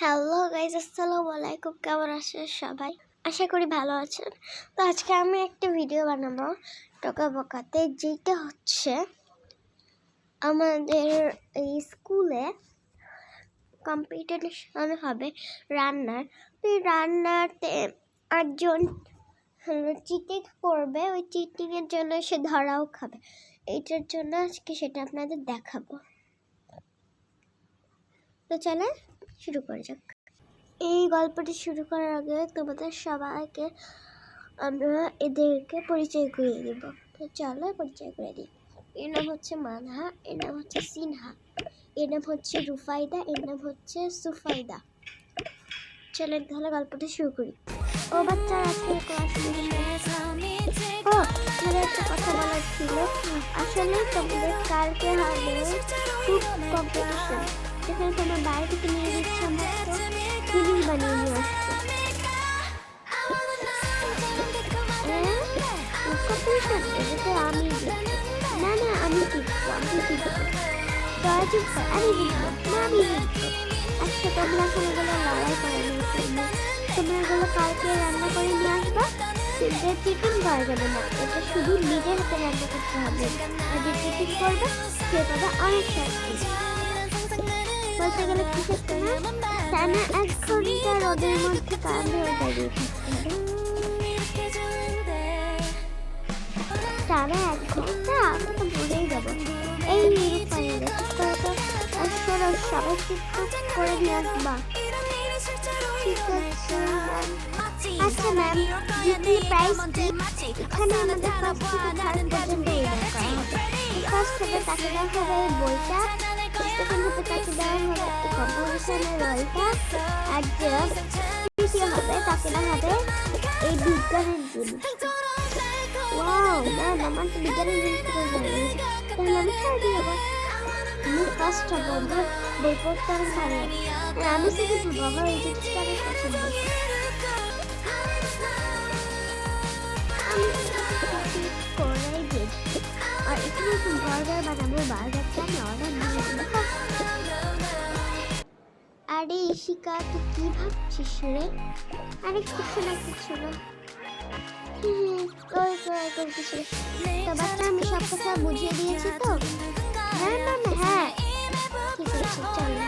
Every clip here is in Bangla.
হ্যালো গাইজ, আসসালামু আলাইকুম। কেমন আছেন সবাই? আশা করি ভালো আছেন। তো আজকে আমি একটা ভিডিও বানাবো টকাবকাতে, যেটা হচ্ছে আমাদের এই স্কুলে কম্পিটিশন হবে রান্নার। তো এই রান্নাতে একজন চিটিং করবে, ওই চিটিংয়ের জন্য সে ধরাও খাবে। এইটার জন্য আজকে সেটা আপনাদের দেখাবো। তো চলে শুরু করা যাক। এই গল্পটি শুরু করার আগে তোমাদের সবাইকে আমরা এদেরকে পরিচয় করিয়ে দেব। তো চলো পরিচয় করে দিই। এর নাম হচ্ছে মানহা, এর নাম হচ্ছে সিনহা, এর নাম হচ্ছে রুফাইদা, এর নাম হচ্ছে সুফাইদা। চলো তাহলে গল্পটা শুরু করি। ও বাচ্চা, আজকে ক্লাস একটা কথা বলার ছিল। আসলে তোমাদের কালকে হবে ফুড কম্পিটিশন, যেখানে তোমার বাড়ি থেকে নিয়ে দিচ্ছে আমরা জিনিস বানিয়ে নিয়ে আসবে। কম্পিটিশন এটাতে আমি না না আমি জিতবো, আমি জিতবো। তোরা জিতবো, আমি জিতবো না, আমি জিতবো। আচ্ছা, তোমরা এখন এগুলো লড়াই করে নিয়ে ফেলবো। তোমরা এগুলো কালকে রান্না করে নিয়ে আসবা। যে চিকেন করা যাবে না, এটা শুধু নিজের হাতে রান্না করতে হবে। আর যে চিকেন করবে সে পাবে অনেক শাস্তি। বলতে গেলে কি শাস্তি না, টানা 1 ঘন্টা রোদের মধ্যে কামড়ে দাঁড়িয়ে থাকতে হবে। টানা 1 ঘন্টা? আমি তো ভুলেই যাবো। এই সবাই ঠিক করে নিয়ে আসবা। ঠিক আছে ম্যাম। আচ্ছা ম্যাম, জিতলে প্রাইজ কি? এখানে আমাদের ফার্স্ট থেকে থার্ড পর্যন্ত উইনার করা হবে। ফার্স্ট হবে তাকে দেওয়া হবে এই বইটা, সেকেন্ড হবে তাকে দেওয়া হবে এই কম্পোজিশনের রোলটা, আর তৃতীয় হবে তাকে দেওয়া হবে এই বিজ্ঞানের জিনিসটা। ওয়াও ম্যাম, আমার তো বিজ্ঞানের জিনিসটা ভালো লেগেছে, তাহলে আমি থার্ডই হবো। আমি ফার্স্ট হবো, আমার বই পড়তে অনেক ভালো লাগে। আমি সেকেন্ড হবো, আমার এই জিনিসটা অনেক পছন্দ। করাই দেখি। আর এখানে একটু বার্গার বানাবো, বার্গারটা আমি অর্ডার দিয়ে দেবো। আরে ইশিকা, তুই কি ভাবছিস রে? আরে কিছু না কিছু না। বাচ্চা, আমি সব কথা বুঝিয়ে দিয়েছি তো? হ্যাঁ ম্যাম, হ্যাঁ ঠিক আছে, চলো।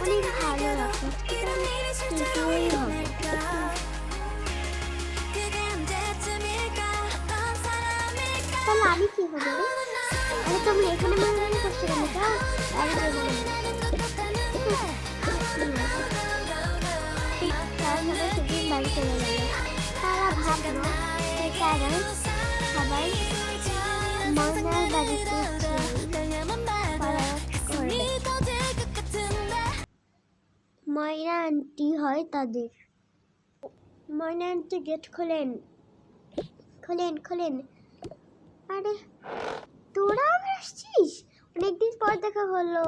অনেক ভালো রাখো, তৃতীয়ই হবে। তাহলে আমি কি হবো রে? আরে তোমরা এখানে মারামারি করছো কেন? যাও বাইরে যাবো। সেদিন বাড়ি চলে গেল। তারা ভাবলো তারা সবাই ময়নার বাড়িতে ময়না আন্টি হয় তাদের। ময়না আন্টি গেট খোলেন, খোলেন খোলেন। আরে তোরা আবার আসছিস? অনেকদিন পর দেখা হলো।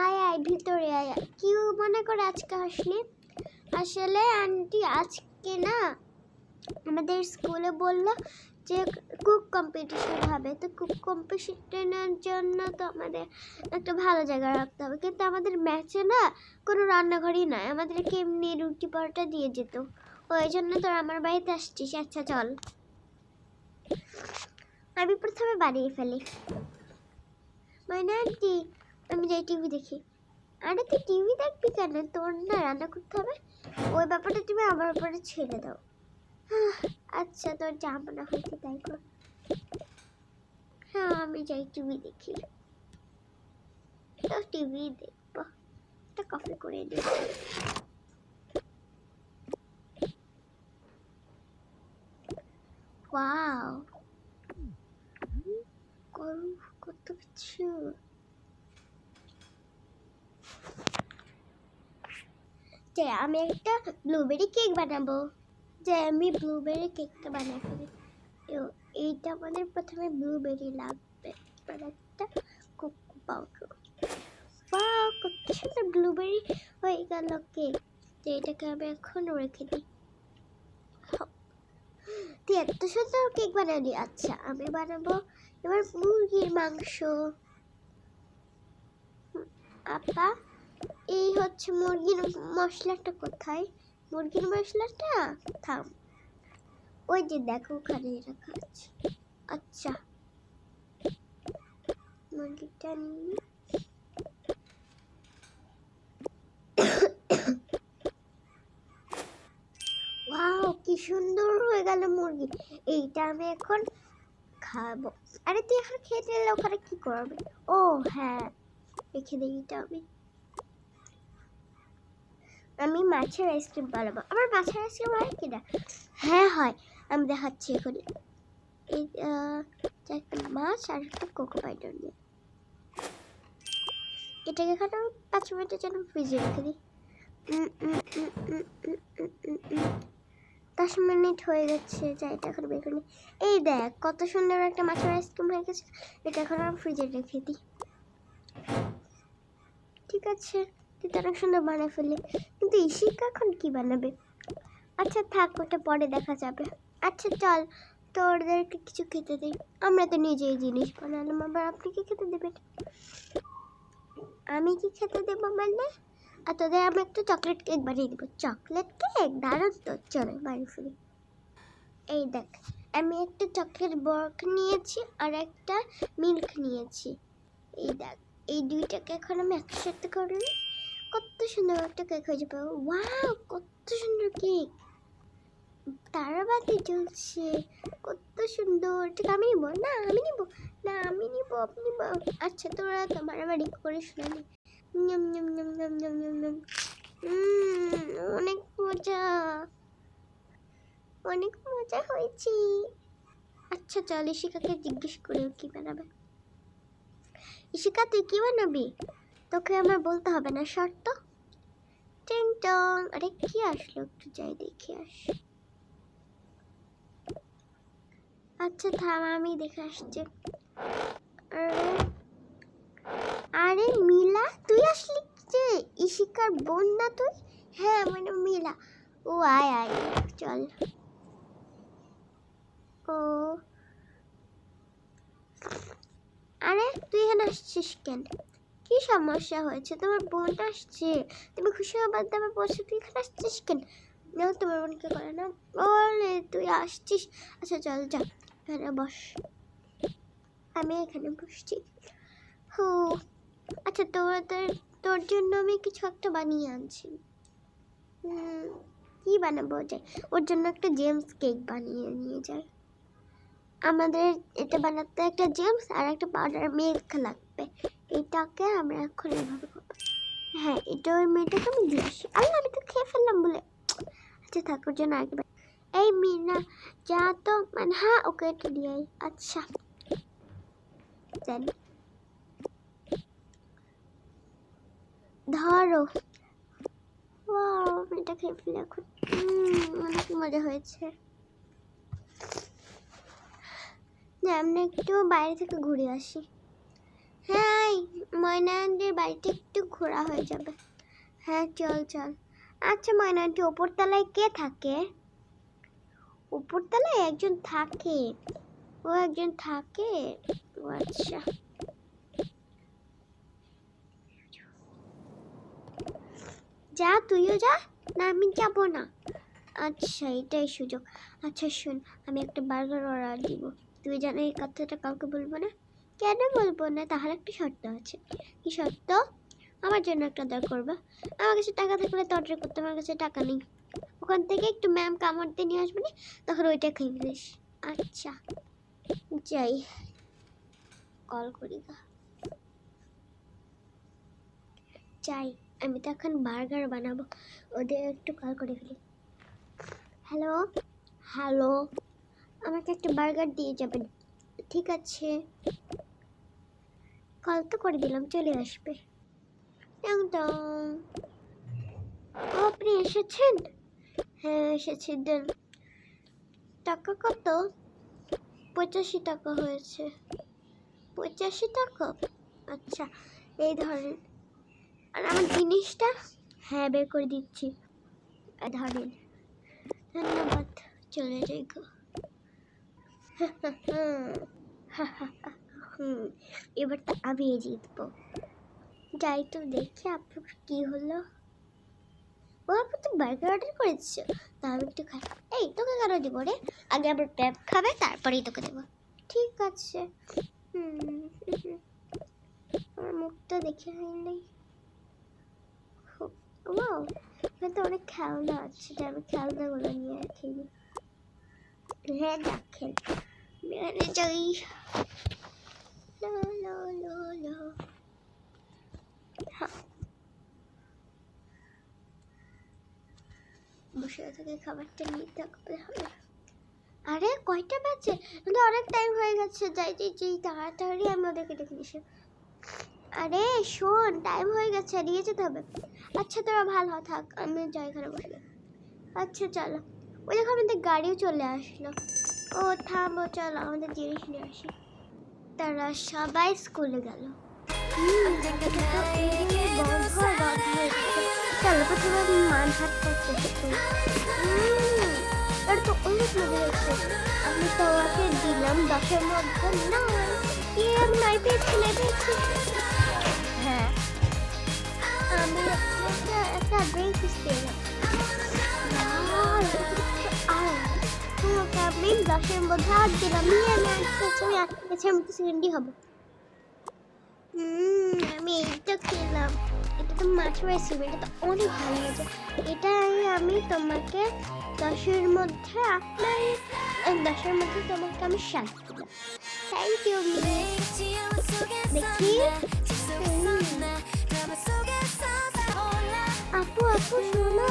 আয় আয় ভিতরে আয়। কি মনে করে আজকে আসলি? আসলে আন্টি আজকে না আমাদের স্কুলে বললো যে কুক কম্পিটিশন হবে। তো কুক কম্পিটিশনের জন্য তো আমাদের একটা ভালো জায়গা রাখতে হবে, কিন্তু আমাদের ম্যাচে না কোনো রান্নাঘরই নয়, আমাদেরকে এমনি রুটি পরোটা দিয়ে যেত। ওই জন্য তোর আমার বাড়িতে আসছিস। আচ্ছা চল, আমি প্রথমে বানিয়ে ফেলি। মানে আন্টি, আমি যাই টিভি দেখি। আরে তুই টিভি দেখবি কেন? তোর না রান্না করতে হবে, ওই ব্যাপারটা তুমি আমার উপরে ছেড়ে দাও। আচ্ছা, তোর যা মনে হয়েছে তাই কর। হ্যাঁ, আমি যাই টিভি দেখি। তো টিভি দেখবো, একটা কফি করে দিই। ওয়াও, কত কিছু। যে আমি একটা ব্লুবেরি কেক বানাবো। যে আমি ব্লুবেরি কেকটা বানিয়ে ফেলি। এইটা আমাদের প্রথমে ব্লুবেরি লাগবে, মানে একটা কোকো পাউডার। ওয়াও, কত সুন্দর ব্লুবেরি হয়ে গেল কেক। যে এটাকে আমি এখন রেখে দিই। তুই এত সুন্দর কেক বানালি। আচ্ছা, আমি বানাবো এবার মুরগির মাংস। আপা, এই হচ্ছে মুরগির মশলাটা কোথায়? মুরগির মশলাটা থাম, ওই যে দেখো ওখানে রাখা আছে। আচ্ছা, মুরগিটা নিয়ে ওয়াও, কি সুন্দর হয়ে গেল মুরগি। এইটা আমি এখন খাবো। আরে তুই এখন খেতে এলে ওখানে কি করবে? ও হ্যাঁ, রেখে দিই এটা। আমি মাছের আইসক্রিম বানাবো। আমার মাছের আইসক্রিম হয় কিনা? হ্যাঁ হয়, আমি দেখাচ্ছি এখন। এই একটা মাছ আর একটা কোকো পাউডার নিয়ে এটাকে এখানে 5 মিনিটের জন্য ফ্রিজে রেখে দিই। 10 মিনিট হয়ে গেছে, যাই এটা এখন বের করে নিই। এই দেখ কত সুন্দর একটা মাছের আইসক্রিম হয়ে গেছে। এটা এখন আমি ফ্রিজে রেখে দিই। ঠিক আছে, তুই তো অনেক সুন্দর বানিয়ে ফেললি, কিন্তু ইশিকা এখন কি বানাবে? আচ্ছা থাক, ওটা পরে দেখা যাবে। আচ্ছা চল, তোদেরকে কিছু খেতে দিই। আমরা তো নিজেই জিনিস বানালাম, আবার আপনি কি খেতে দেবেন? আমি কি খেতে দেবো মানে? আর তোদের আমি একটা চকলেট কেক বানিয়ে দেবো। চকলেট কেক দারুণ তো, চলো বাড়ি ফিরি। এই দেখ, আমি একটা চকলেট বরক নিয়েছি আর একটা মিল্ক নিয়েছি। এই দেখ, এই দুইটাকে এখন আমি একসাথে করলে কত সুন্দর একটা কেক হয়ে যাবে। ওয়াও, কত সুন্দর কেক, তারাবাতি জ্বলছে, কত সুন্দর। ঠিক আমি নিবো না, আমি নিবো না, আমি নিবো, আপনি নিবো। আচ্ছা তোরা তো বাড়াবাড়ি করিস না। অনেক মজা, অনেক মজা হয়েছে। আচ্ছা চল, ইশিকাকে জিজ্ঞেস করে কি বানাবে। ইশিকা তুই কি বানাবি? তোকে আমার বলতে হবে না, শর্ত। টিং টং, আরে কি আসলো, একটু যাই দেখে আস। আচ্ছা থাম, আমি দেখে আসছি। আরে মিলা, তুই আসলি যে? ইশিকার বোন না তুই? হ্যাঁ মানে মিলা। ও আয় আয়, চল। ও আরে তুই এখানে আসছিস কেন? কি সমস্যা হয়েছে? তোমার বোন আসছে, তুমি খুশি হবার দাবার বলছো, তুই এখানে আসছিস কেন? না তোমার বোনকে করে না বলে তুই আসছিস। আচ্ছা চল যা, এখানে বস, আমি এখানে বসছি। হো আচ্ছা, তোর জন্য আমি কিছু একটা বানিয়ে আনছি। কি বানাবো? যাই ওর জন্য একটা জেমস কেক বানিয়ে নিয়ে যাই। আমাদের এটা বানাতে একটা জেমস আর একটা পাউডার মিল্ক লাগবে। এটাকে আমরা এখন এভাবে করবো। হ্যাঁ, এটা ওই মেয়েটাকে আমি দিয়ে আসি। আল্লাহ, আমি তো খেয়ে ফেললাম বলে। আচ্ছা থাক, ওর জন্য একবার। এই মিনা যা তো, মানে হ্যাঁ ওকে এটা দিয়ে আই। আচ্ছা দেন, ধরো। ওয়াও, এটা খেয়ে ফেলে এখন। অনেক মজা হয়েছে। আমরা একটু বাইরে থেকে ঘুরে আসি। হ্যাঁ, ময়নান্টির বাড়িতে একটু ঘোরা হয়ে যাবে। হ্যাঁ চল চল। আচ্ছা ময়নান্টি, ওপরতলায় কে থাকে? উপরতলায় একজন থাকে, ও একজন থাকে। ও আচ্ছা, যা তুইও যা। না আমি যাব না। আচ্ছা এটাই সুযোগ। আচ্ছা শোন, আমি একটা বার্গার অর্ডার দিব। তুই জানো এই কথাটা কাউকে বলবো না। কেন বলবো না? তাহলে একটা শর্ত আছে। কি শর্ত? আমার জন্য একটা অর্ডার করবে। আমার কাছে টাকা থাকলে তো অর্ডার করতে, আমার কাছে টাকা নেই। ওখান থেকে একটু ম্যাম কামড় দিয়ে নিয়ে আসবে না, তখন ওইটা খেয়ে ফেলিস। আচ্ছা যাই, কল করি গা। যাই, আমি তো এখন বার্গার বানাবো, ওদের একটু কল করে ফেলি। হ্যালো হ্যালো, আমাকে একটা বার্গার দিয়ে যাবেন? ঠিক আছে, কল তো করে দিলাম, চলে আসবে একদম। ও আপনি এসেছেন? হ্যাঁ এসেছি, দেন। টাকা কত? 85 টাকা হয়েছে। 85 টাকা? আচ্ছা এই ধরেন। আর আমার জিনিসটা? হ্যাঁ বের করে দিচ্ছি, ধরেন। ধন্যবাদ, চলে যাই গো। হুম, এবার তো আমি জিতবো। যাই তো দেখি আপুর কি হলো। ও আপু তো বার্গার অর্ডার করেছো, তা আমি একটু খাই। এই তোকে কেন দিব রে? আগে আবার প্যাপ খাবে তারপরেই তোকে দেবো। ঠিক আছে। আমার মুখটা দেখে হয়নি। ওয়াও, এখানে তো অনেক খেলনা আছে, যে আমি খেলনাগুলো নিয়ে খেলি। হ্যাঁ দেখেন, এখানে যাই। লো লো লো লো। হ্যাঁ, বসে থেকে খাবারটা নিতে হবে। আরে কয়টা বাজে? কিন্তু অনেক টাইম হয়ে গেছে। যাই যাই যাই তাড়াতাড়ি আমি ওদেরকে ডেকে নিছি। আরে শোন, টাইম হয়ে গেছে, নিয়ে যেতে হবে। আচ্ছা তোরা ভালো থাক, আমি যাই ঘরে বসে। আচ্ছা চলো। ওই দেখো আমাদের গাড়িও চলে আসলো। ও থামো, চলো আমাদের জিনিস নিয়ে আসি। তারা সবাই স্কুলে গেল। চলো প্রথমে আমি মান হাত করতে। এটা তো অনেক মজা হয়েছে। আমি তোমাকে দিলাম 10-এর মধ্যে 9। আমি 9 পেয়েছি, 9 পেয়েছি। হ্যাঁ, আমি একটা ব্রেক পেলাম। তোমাকে আমি 10-এর মধ্যে 8 দিলাম। আমি 8 পেয়েছি, আমি 8 পেয়েছি, আমি তো সেকেন্ডই হবো। আমি এইটা খেলাম। এটা তো মাছ রেসিপি, এটা তো অনেক ভালো হয়েছে। এটাই আমি তোমাকে 10-এর মধ্যে 8 10-এর মধ্যে তোমাকে আমি 7 দিলাম। Thank you miss. দেখি আপু আপু শোনো,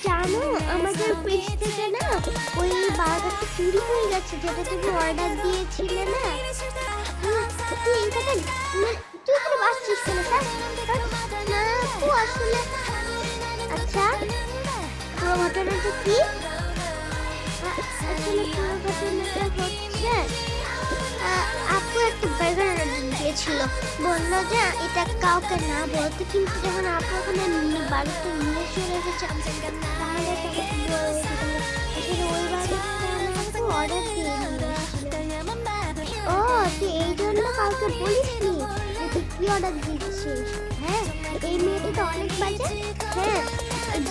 জানো আমাদের ফ্রিজ থেকে না ওই বার্গারটা চুরি হয়ে গেছে, যেটা তুমি অর্ডার দিয়েছিলে না। তুই এখানে বাসছিস কেন স্যার? না আপু আসলে, আচ্ছা পুরো ঘটনাটা কি? আসলে পুরো ঘটনাটা হচ্ছে আপু একটা বার্গার অর্ডার দিয়েছিল, বললো যে এটা কাউকে না বলতে, কিন্তু যখন আপু ওখানে বাড়িতে নিয়ে চলে এসেছে তাহলে তাকে আসলে ওই বাড়িতে অর্ডার দিয়ে ও তুই এই জন্য কাউকে বলিসনি তুই কি অর্ডার দিচ্ছিস? হ্যাঁ, এই মেয়েটা তো অনেক বাজে। হ্যাঁ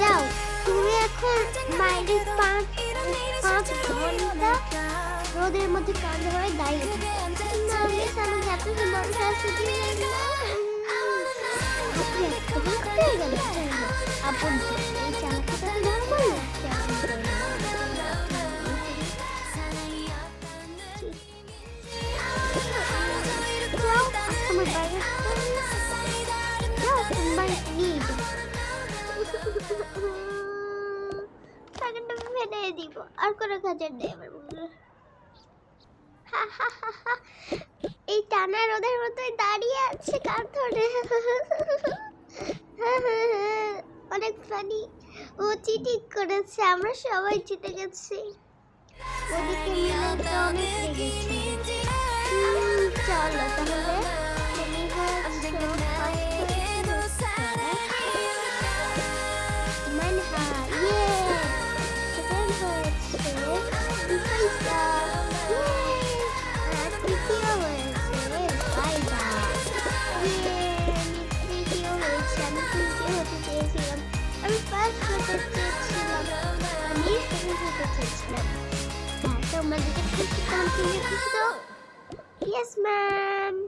যাও, তুমি এখন বাইরে 5 ঘন্টা রোদের মধ্যে কাজ হয়ে দাঁড়িয়ে এত সুন্দর আপন এই চালাকটা ধর করলো। তোমার বাইরে যাও, তোমার নিয়ে টাকাটা ফেলে দিব, আর কোনো কাজের নেই আমার বন্ধু। এই টানা রোদের মতোই দাঁড়িয়ে আছে কার ধরে। অনেক ফানি। ও চিটিং করেছে, আমরা সবাই জিতে গেছি। ওদিকে মিলে তো অনেক লেগেছে। চলো তাহলে আমি ফার্স্ট হতে চেয়েছিলাম, আমি সেকেন্ড হতে চেয়েছিলাম। হ্যাঁ, তোমরা যদি খুশি, তোমার খুশি তো? Yes ma'am.